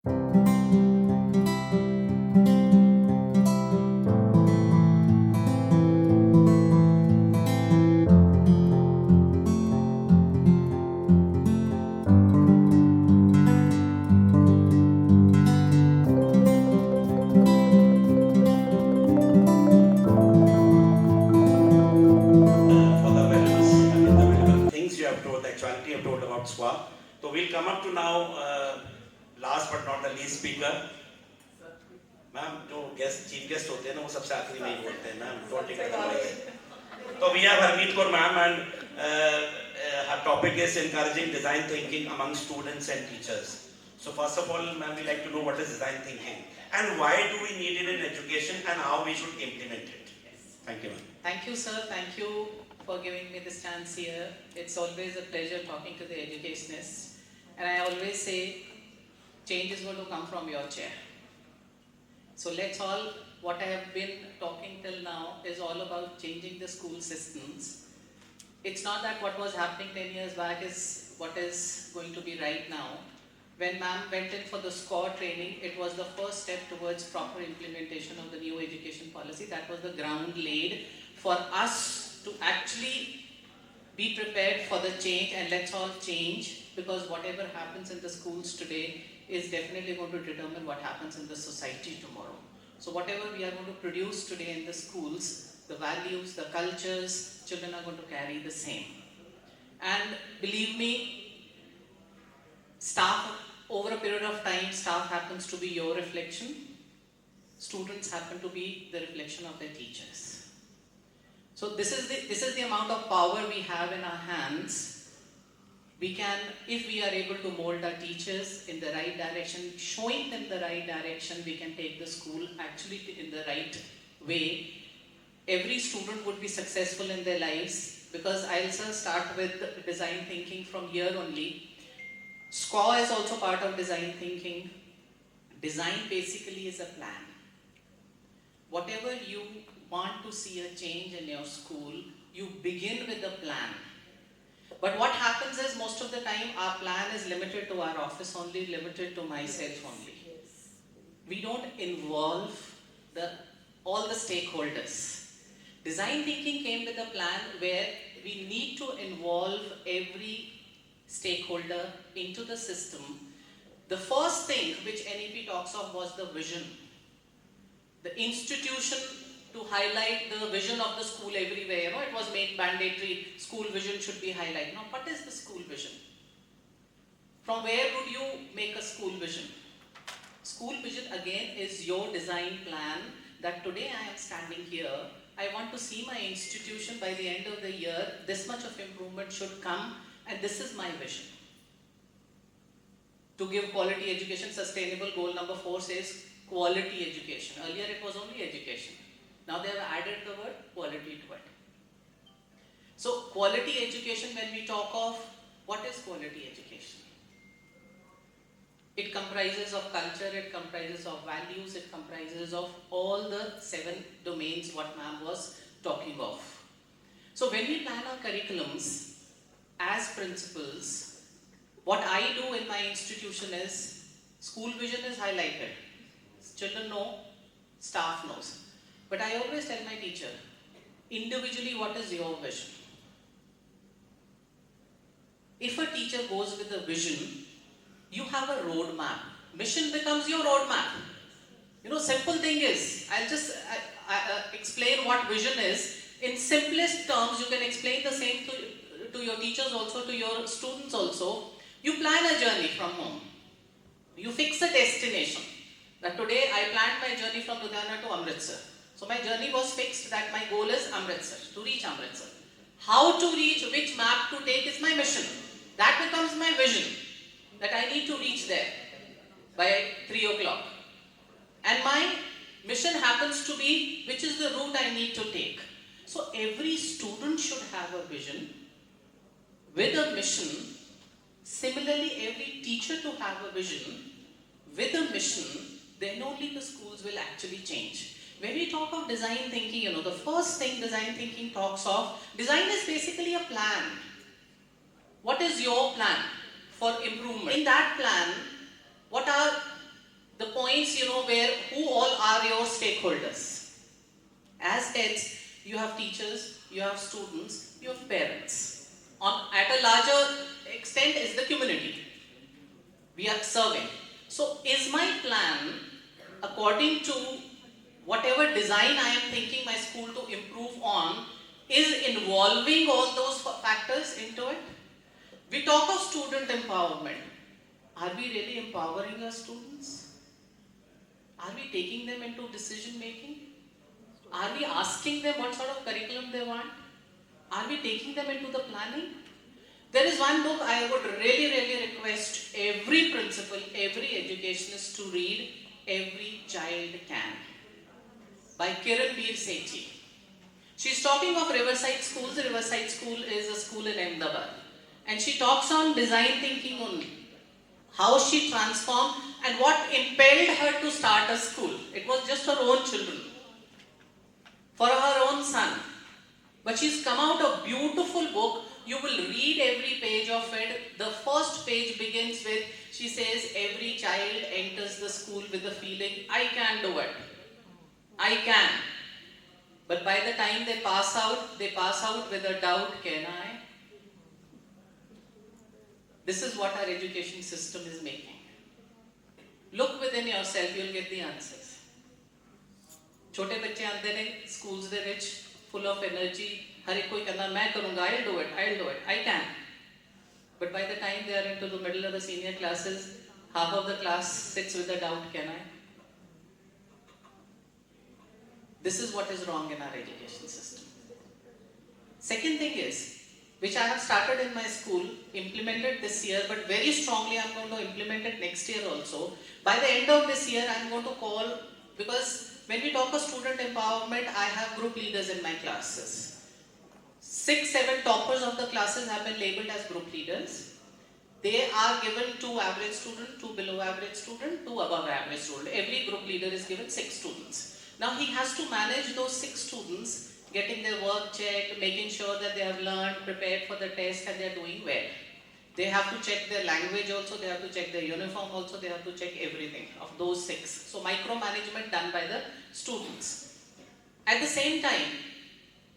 For the valuable things you have told, the actuality you have told about SWA. So we'll come up to now, last but not the least speaker. Ma'am जो guest chief guest होते हैं ना वो सबसे आखिरी में ही बोलते हैं मैम डोंट टेक इट। तो we have Harmeet Kaur ma'am and her topic is encouraging design thinking among students and teachers. So first of all, ma'am, we like to know what is design thinking and why do we need it in education and how we should implement it. Thank you, ma'am. Thank you, sir. Thank you for giving me this chance here. It's always a pleasure talking to the educationists. And I always say, change is going to come from your chair. So let's all, what I have been talking till now is all about changing the school systems. It's not that what was happening 10 years back is what is going to be right now. When ma'am went in for the SCORE training, it was the first step towards proper implementation of the new education policy. That was the ground laid for us to actually be prepared for the change, and let's all change, because whatever happens in the schools today is definitely going to determine what happens in the society tomorrow. So whatever we are going to produce today in the schools, the values, the cultures, children are going to carry the same. And believe me, staff, over a period of time, staff happens to be your reflection. Students happen to be the reflection of their teachers. So this is the amount of power we have in our hands. We can, if we are able to mold our teachers in the right direction, showing them the right direction, we can take the school actually in the right way. Every student would be successful in their lives, because I'll start with design thinking from here only. SCORE is also part of design thinking. Design basically is a plan. Whatever you want to see a change in your school, you begin with a plan. But what happens is, most of the time our plan is limited to our office only, limited to myself only. We don't involve all the stakeholders. Design thinking came with a plan where we need to involve every stakeholder into the system. The first thing which NEP talks of was the vision. The institution to highlight the vision of the school everywhere. It was made mandatory, school vision should be highlighted. Now, what is the school vision? From where would you make a school vision? School vision again is your design plan, that today I am standing here, I want to see my institution by the end of the year, this much of improvement should come, and this is my vision. To give quality education, sustainable goal number 4 says quality education. Earlier it was only education. Now they have added the word quality to it. So quality education, when we talk of, what is quality education? It comprises of culture, it comprises of values, it comprises of all the 7 domains what ma'am was talking of. So when we plan our curriculums as principals, what I do in my institution is, school vision is highlighted. Children know, staff knows. But I always tell my teacher, individually, what is your vision? If a teacher goes with a vision, you have a roadmap. Mission becomes your roadmap. Simple thing is, I'll just explain what vision is. In simplest terms, you can explain the same to your teachers also, to your students also. You plan a journey from home. You fix a destination. That today I planned my journey from Ludhiana to Amritsar. So my journey was fixed, that my goal is Amritsar, to reach Amritsar. How to reach, which map to take is my mission. That becomes my vision, that I need to reach there by 3 o'clock. And my mission happens to be, which is the route I need to take. So every student should have a vision with a mission. Similarly, every teacher to have a vision with a mission, then only the schools will actually change. When we talk of design thinking, the first thing design thinking talks of, design is basically a plan. What is your plan for improvement? In that plan, what are points, where who all are your stakeholders. As heads, you have teachers, you have students, you have parents. At a larger extent is the community we are serving. So is my plan according to whatever design I am thinking my school to improve on, is involving all those factors into it? We talk of student empowerment. Are we really empowering our students? Are we taking them into decision making? Are we asking them what sort of curriculum they want? Are we taking them into the planning? There is one book I would really request every principal, every educationist to read, Every Child Can, by Kiran Veer Sethi. She's talking of Riverside Schools. Riverside School is a school in Ahmedabad. And she talks on design thinking only. How she transformed and what impelled her to start a school. It was just her own children, for her own son. But she's come out a beautiful book. You will read every page of it. The first page begins with, she says, every child enters the school with the feeling, I can do it. I can. But by the time they pass out with a doubt, can I? This is what our education system is making. Look within yourself, you'll get the answers. छोटे बच्चे आते हैं schools they which, full of energy. हर एक कोई कहना मैं करूँगा, I'll do it, I can. But by the time they are into the middle of the senior classes, half of the class sits with a doubt, can I? This is what is wrong in our education system. Second thing is, which I have started in my school, implemented this year, but very strongly I'm going to implement it next year also. By the end of this year, I'm going to call, because when we talk of student empowerment, I have group leaders in my classes. 6, 7 toppers of the classes have been labeled as group leaders. They are given 2 average students, 2 below average students, 2 above average students. Every group leader is given 6 students. Now he has to manage those 6 students, getting their work checked, making sure that they have learned, prepared for the test, and they are doing well. They have to check their language also, they have to check their uniform also, they have to check everything of those 6. So micromanagement done by the students. At the same time,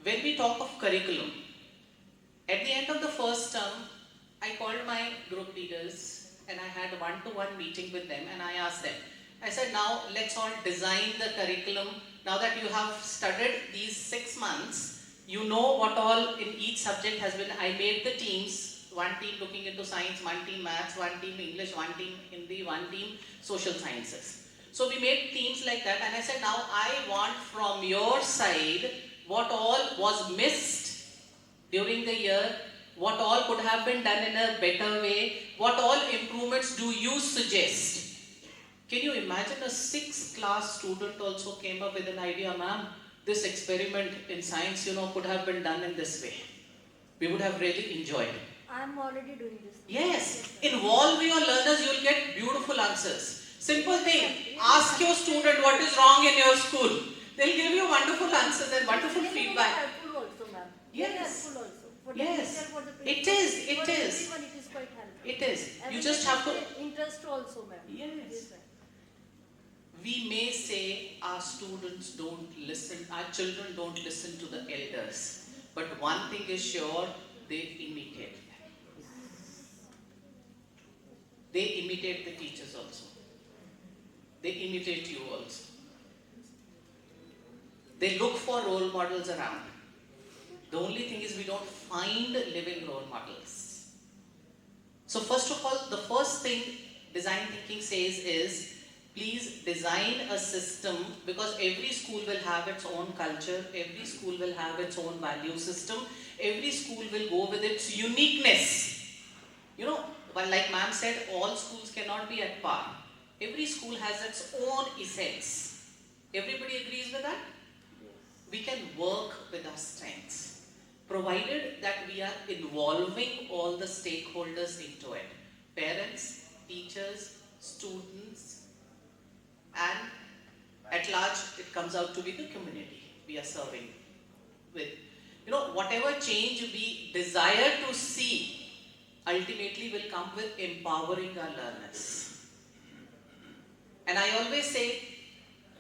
when we talk of curriculum, at the end of the first term, I called my group leaders and I had a one-to-one meeting with them and I asked them, I said, now let's all design the curriculum. Now that you have studied these 6 months, you know what all in each subject has been. I made the teams, one team looking into science, one team maths, one team English, one team Hindi, one team social sciences. So we made teams like that and I said, now I want from your side what all was missed during the year, what all could have been done in a better way, what all improvements do you suggest? Can you imagine a 6th class student also came up with an idea, ma'am, this experiment in science, could have been done in this way. We would have really enjoyed. I am already doing this. Yes, involve your learners, you will get beautiful answers. Simple thing, ask your student what is wrong in your school. They'll give you wonderful answers and wonderful feedback. Helpful also, ma'am. Yes. Helpful also. For the Yes. teacher, for the It principal, is. for everyone it is quite helpful. It is. You Everyone just have to. has interest also, ma'am. Yes. ma'am. We may say our students don't listen, our children don't listen to the elders. But one thing is sure, they imitate them. They imitate the teachers also. They imitate you also. They look for role models around. The only thing is we don't find living role models. So first of all, the first thing design thinking says is, please design a system, because every school will have its own culture, every school will have its own value system, every school will go with its uniqueness. But like ma'am said, all schools cannot be at par. Every school has its own essence. Everybody agrees with that? We can work with our strengths, provided that we are involving all the stakeholders into it. Parents, teachers, students, and at large it comes out to be the community we are serving with. Whatever change we desire to see ultimately will come with empowering our learners. And I always say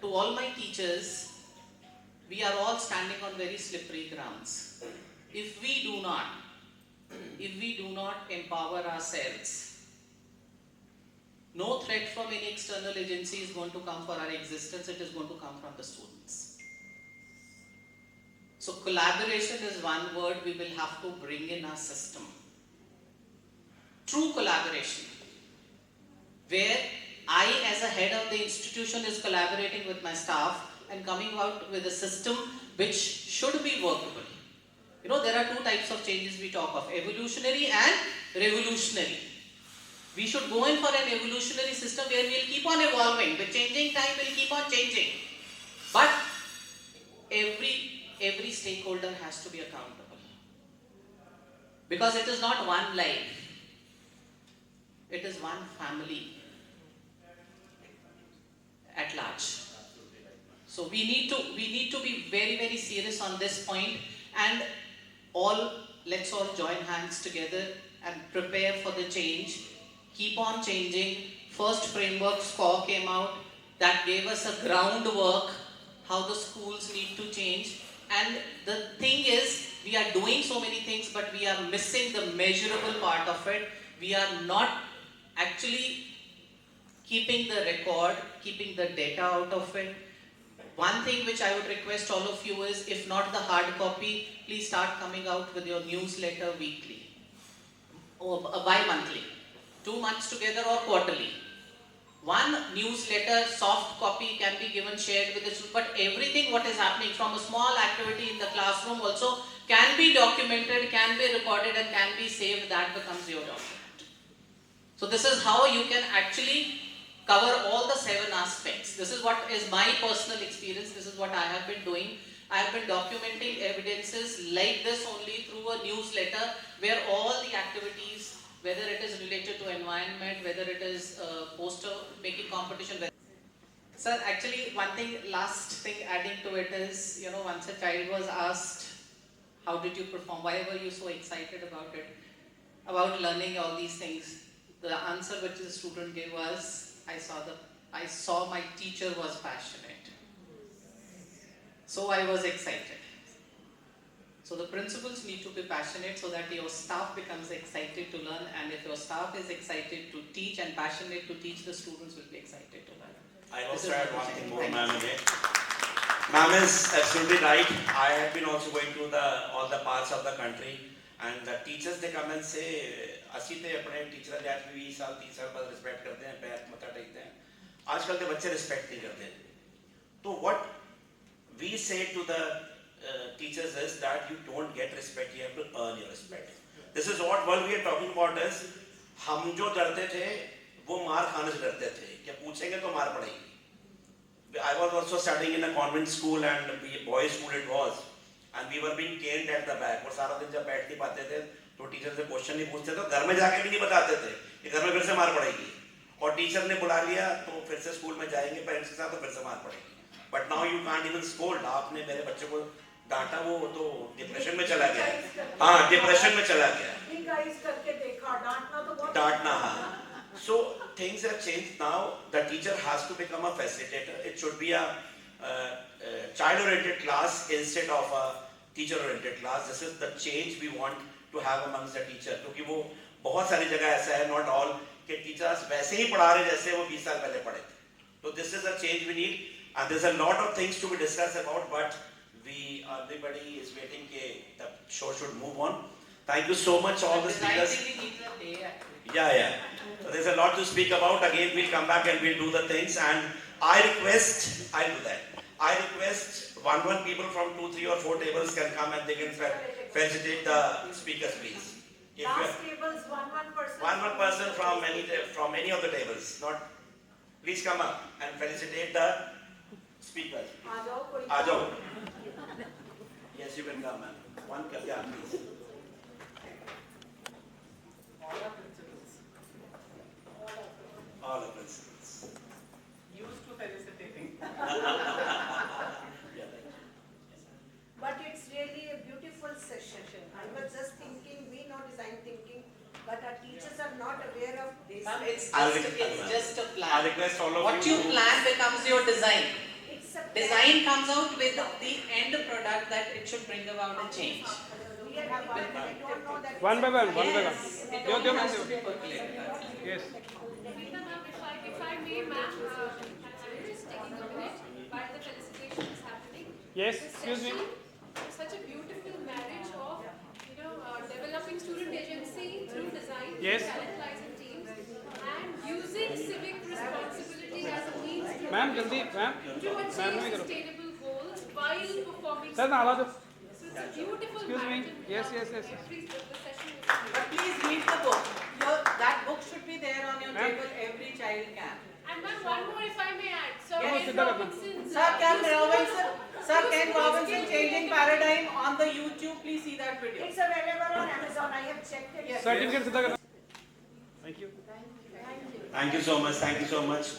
to all my teachers, we are all standing on very slippery grounds. If we do not empower ourselves, no threat from any external agency is going to come for our existence, it is going to come from the students. So collaboration is one word we will have to bring in our system. True collaboration, where I as a head of the institution is collaborating with my staff and coming out with a system which should be workable. You know, there are two types of changes we talk of, evolutionary and revolutionary. We should go in for an evolutionary system where we will keep on evolving. With changing time, we will keep on changing. But every stakeholder has to be accountable. Because it is not one life. It is one family at large. So we need to be very, very serious on this point, and let's all join hands together and prepare for the change. Keep on changing. First framework score came out that gave us a groundwork how the schools need to change. And the thing is, we are doing so many things, but we are missing the measurable part of it. We are not actually keeping the record, keeping the data out of it. One thing which I would request all of you is, if not the hard copy, please start coming out with your newsletter weekly or bi-monthly, 2 months together or quarterly. One newsletter, soft copy can be given, shared with the students, but everything what is happening from a small activity in the classroom also can be documented, can be recorded and can be saved. That becomes your document. So this is how you can actually cover all the 7 aspects. This is what is my personal experience. This is what I have been doing. I have been documenting evidences like this only through a newsletter where all the activities, whether it is related to environment, whether it is poster making competition. Sir, actually one thing, last thing adding to it is, you know, once a child was asked, how did you perform? Why were you so excited about it? About learning all these things? The answer which the student gave was, I saw my teacher was passionate. So I was excited. So the principals need to be passionate so that your staff becomes excited to learn, and if your staff is excited to teach and passionate to teach, the students will be excited to learn. I also add one thing more, ma'am, again. Ma'am is absolutely right. I have been also going to all the parts of the country, and the teachers, they come and say, ਅਸੀਂ ਤੇ ਆਪਣੇ ਟੀਚਰਾਂ ਦੇ ਅੱਜ ਵੀ 20 ਸਾਲ 30 ਸਾਲ ਬਾਅਦ respect ਕਰਦੇ हैं, पैर मत्था टेकते हैं. आजकल के बच्चे रिस्पेक्ट नहीं करते. तो what we say to the teachers is that you don't get respect, you have to earn your respect. This is what we are talking about is, हम जो डरते थे वो मार खाने से डरते थे कि पूछेंगे तो मार पड़ेगी. I was also studying in a convent school, and boys school it was, and we were being caned at the back. और सारा दिन जब बैठ नहीं पाते थे तो टीचर से क्वेश्चन नहीं पूछते, तो घर में जाके भी नहीं बताते थे कि घर में फिर से मार पड़ेगी. और टीचर ने बुला लिया तो फिर से स्कूल में जाएंगे पेरेंट्स के साथ तो फिर से मार पड़ेगी. But now you can't even scold. आपने मेरे बच्चे को डांटा, वो तो डिप्रेशन में चला गया. हाँ, डिप्रेशन में चला गया. डांटना, हाँ. So things have changed now. The teacher has to become a facilitator. It should be a child-oriented class instead of a teacher-oriented class. This is the change we want to have amongst the teacher. क्योंकि वो बहुत सारी जगह ऐसा है, not all, कि teachers वैसे ही पढ़ा रहे जैसे वो 20 साल पहले पढ़े थे. So this is a change we need, and there's a lot of things to be discussed about, but everybody is waiting कि the show should move on. Thank you so much all the speakers. Yeah. So there's a lot to speak about. Again, we'll come back and we'll do the things. And I'll do that. I request one people from 2, 3 or 4 tables can come and they can felicitate the speakers, please. Last tables, one person. One person from any of the tables. Not. Please come up and felicitate the speakers. आ जाओ. Yes, you can come, ma'am. One, yeah, please. All the principals. Used to felicitating. But it's really a beautiful session. I was just thinking, we know design thinking, but our teachers are not aware of this. Ma'am, it's I'll just a plan. I'll request all of What you you to- plan becomes your design. It's a Design comes out with the end product that it should bring about a change. We are one, we don't know that. One by one, one by one. Yes, it Yo, all yo, has ma'am. to be percolated. Yes. Meeta ma'am, if I may, ma'am, I'm just taking a minute while the felicitation is happening. Yes, This excuse me. session is such a beautiful marriage of, developing student agency through design, Yes. talentizing teams, and using civic responsibility as a means to Ma'am, jaldi, ma'am. to Ma'am, achieve नहीं करो. sustainable goals while performing. Sir, ना आवाज दो. So it's a beautiful Excuse me. marriage. and, Yes, yes, yes. the session is But please read the book. That book should be there on your Ma'am. table. Every child can. And ma'am, one more if I may add. Sir, Yes. Ken Siddha Ratna. Robinson's, Sir, Ken useful- Robinson, Sir, Ken useful Robinson, skill Changing related- Paradigm on the YouTube. Please see that video. It's available on Amazon, I have checked it. Yes. Certificate सीधा करना. Thank you. Thank you so much. Thank you so much.